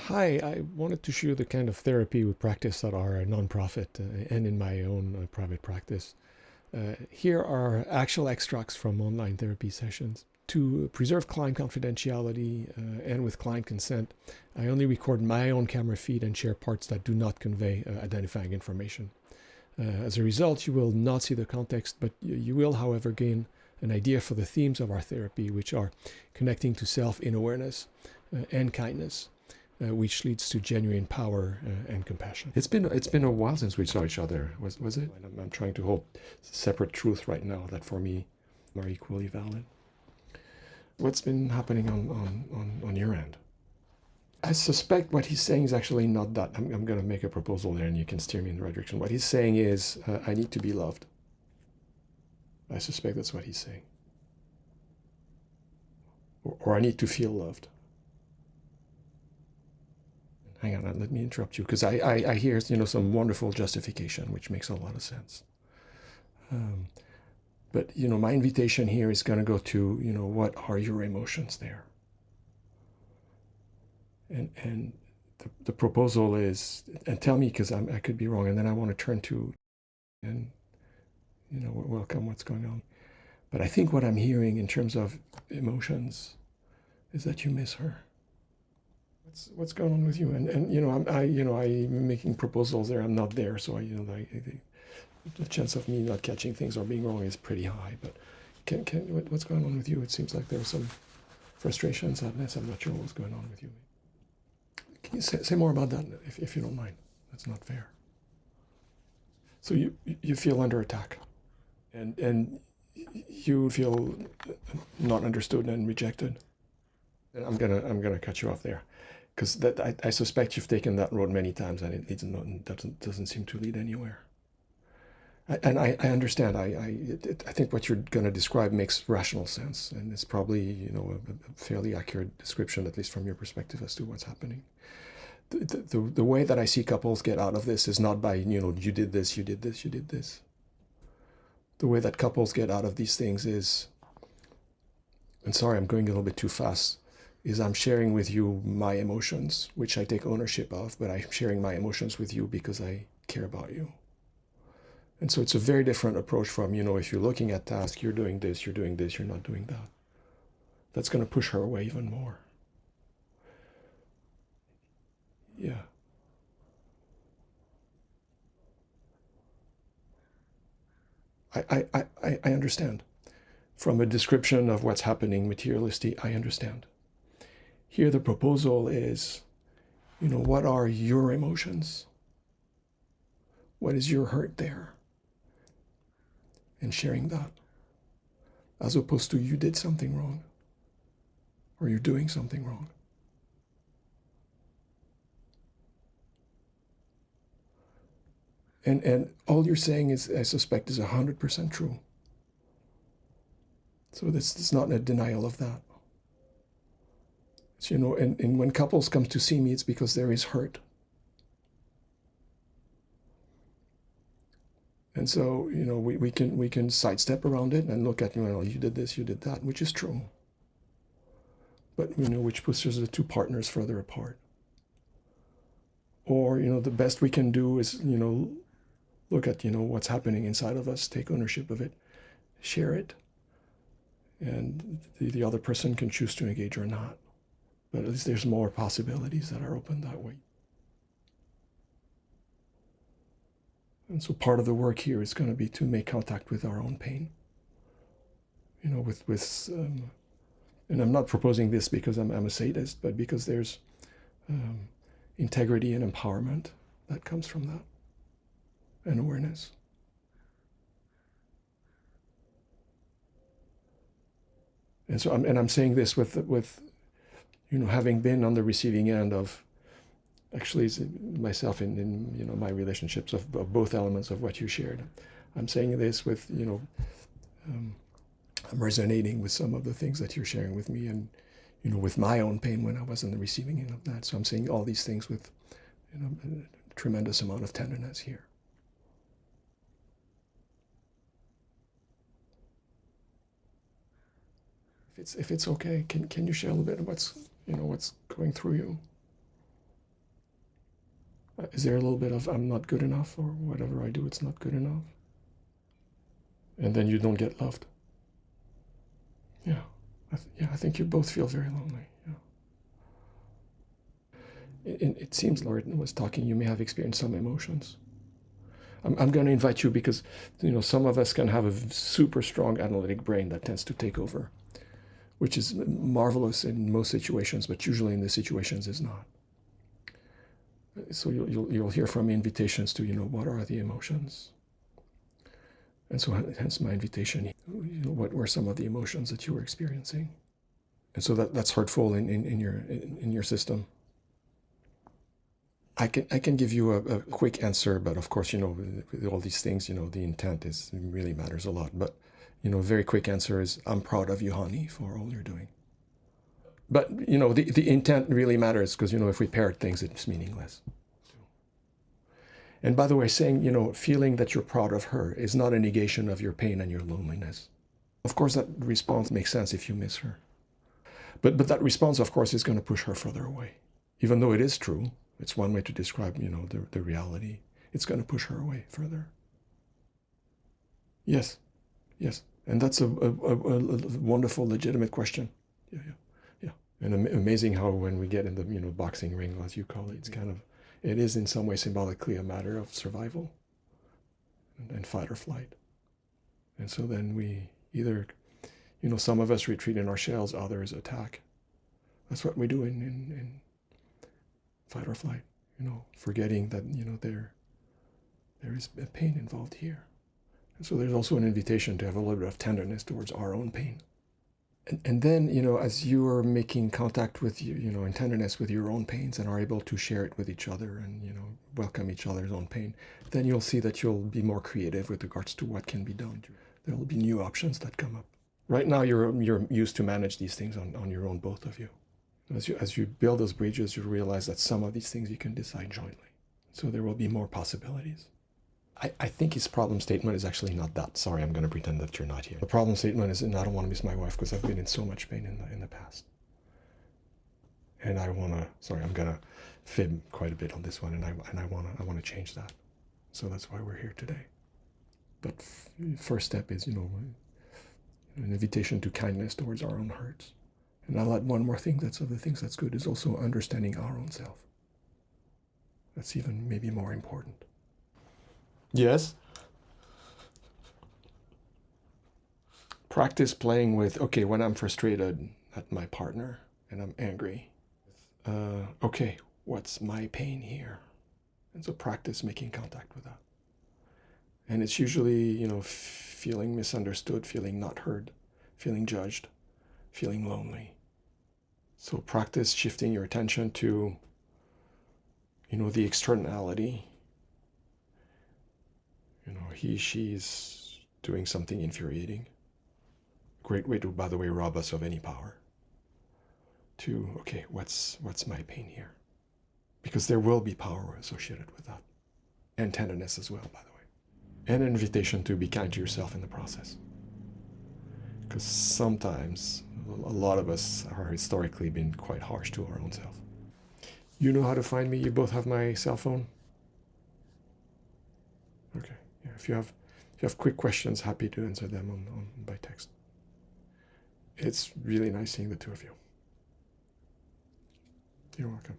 Hi, I wanted to share the kind of therapy we practice at our nonprofit and in my own private practice. Here are actual extracts from online therapy sessions. To preserve client confidentiality and with client consent, I only record my own camera feed and share parts that do not convey identifying information. As a result, you will not see the context, but you will, however, gain an idea for the themes of our therapy, which are connecting to self in awareness and kindness, which leads to genuine power and compassion. It's been a while since we saw each other, was it? I'm trying to hold separate truth right now that for me are equally valid. What's been happening on your end? I suspect what he's saying is actually not that. I'm going to make a proposal there and you can steer me in the right direction. What he's saying is, I need to be loved. I suspect that's what he's saying. Or I need to feel loved. Hang on, let me interrupt you, because I hear some wonderful justification, which makes a lot of sense. But my invitation here is going to go to what are your emotions there, and the proposal is, and tell me because I could be wrong, and then I want to turn to and welcome what's going on. But I think what I'm hearing in terms of emotions is that you miss her. What's going on with you? And I'm making proposals there. I'm not there, so the chance of me not catching things or being wrong is pretty high. But what's going on with you? It seems like there's some frustration, sadness. I'm not sure what's going on with you. Can you say more about that, if you don't mind? That's not fair. So you feel under attack, and you feel not understood and rejected. And I'm gonna cut you off there, because I suspect you've taken that road many times and it doesn't seem to lead anywhere. I understand. I think what you're going to describe makes rational sense, and it's probably a fairly accurate description, at least from your perspective, as to what's happening. The way that I see couples get out of this is not by you did this, you did this, you did this. The way that couples get out of these things is, and sorry, I'm going a little bit too fast, is I'm sharing with you my emotions, which I take ownership of, but I'm sharing my emotions with you because I care about you. And so it's a very different approach from, if you're looking at tasks, you're doing this, you're doing this, you're not doing that. That's going to push her away even more. Yeah. I understand. From a description of what's happening materialistically, I understand. Here the proposal is, what are your emotions? What is your hurt there? And sharing that, as opposed to you did something wrong, or you're doing something wrong. And all you're saying is, I suspect, is 100% true. So this is not a denial of that. So, and when couples come to see me, it's because there is hurt. And so, we can sidestep around it and look at, you did this, you did that, which is true. But, which pushes the two partners further apart. Or, the best we can do is, look at, what's happening inside of us, take ownership of it, share it. And the other person can choose to engage or not. But at least there's more possibilities that are open that way. And so part of the work here is going to be to make contact with our own pain. And I'm not proposing this because I'm a sadist, but because there's integrity and empowerment that comes from that, and awareness. And so I'm saying this with having been on the receiving end of, actually, myself in my relationships of both elements of what you shared. I'm saying this with I'm resonating with some of the things that you're sharing with me, and with my own pain when I was on the receiving end of that. So I'm saying all these things with a tremendous amount of tenderness here. If it's okay, can you share a little bit of what's going through you? Is there a little bit of I'm not good enough, or whatever I do, it's not good enough? And then you don't get loved. Yeah. I think you both feel very lonely. Yeah. It seems Lord was talking, you may have experienced some emotions. I'm going to invite you because, some of us can have a super strong analytic brain that tends to take over, which is marvelous in most situations, but usually in the situations is not. So you'll hear from me invitations to, what are the emotions? And so hence my invitation, what were some of the emotions that you were experiencing? And so that's hurtful in your system. I can give you a quick answer, but of course, with all these things, the intent really matters a lot. But, a very quick answer is, I'm proud of you, honey, for all you're doing. But, the intent really matters because, if we parrot things, it's meaningless. And by the way, saying, feeling that you're proud of her is not a negation of your pain and your loneliness. Of course, that response makes sense if you miss her. But that response, of course, is going to push her further away. Even though it is true, it's one way to describe, the reality. It's going to push her away further. Yes. And that's a wonderful, legitimate question. Yeah. And amazing how when we get in the, boxing ring, as you call it, it is in some way symbolically a matter of survival and fight or flight. And so then we either, some of us retreat in our shells, others attack. That's what we do in fight or flight, forgetting that, there is a pain involved here. And so there's also an invitation to have a little bit of tenderness towards our own pain. And then, as you are making contact with and tenderness with your own pains and are able to share it with each other and, welcome each other's own pain, then you'll see that you'll be more creative with regards to what can be done. There will be new options that come up. Right now, you're used to manage these things on your own, both of you. As you build those bridges, you realize that some of these things you can decide jointly. So there will be more possibilities. I think his problem statement is actually not that. Sorry, I'm going to pretend that you're not here. The problem statement is, I don't want to miss my wife because I've been in so much pain in the past. And I'm going to fib quite a bit on this one, and I want to change that. So that's why we're here today. But first step is, an invitation to kindness towards our own hurts. And I'll add one more thing that's of the things that's good is also understanding our own self. That's even maybe more important. Yes? Practice playing with, okay, when I'm frustrated at my partner and I'm angry, okay, what's my pain here? And so practice making contact with that. And it's usually, feeling misunderstood, feeling not heard, feeling judged, feeling lonely. So practice shifting your attention to, the externality. She's doing something infuriating. Great way to, by the way, rob us of any power. To, okay, what's my pain here? Because there will be power associated with that. And tenderness as well, by the way. And an invitation to be kind to yourself in the process. Because sometimes, a lot of us are historically been quite harsh to our own self. You know how to find me. You both have my cell phone? Okay. Yeah, if you have quick questions, happy to answer them on by text. It's really nice seeing the two of you. You're welcome.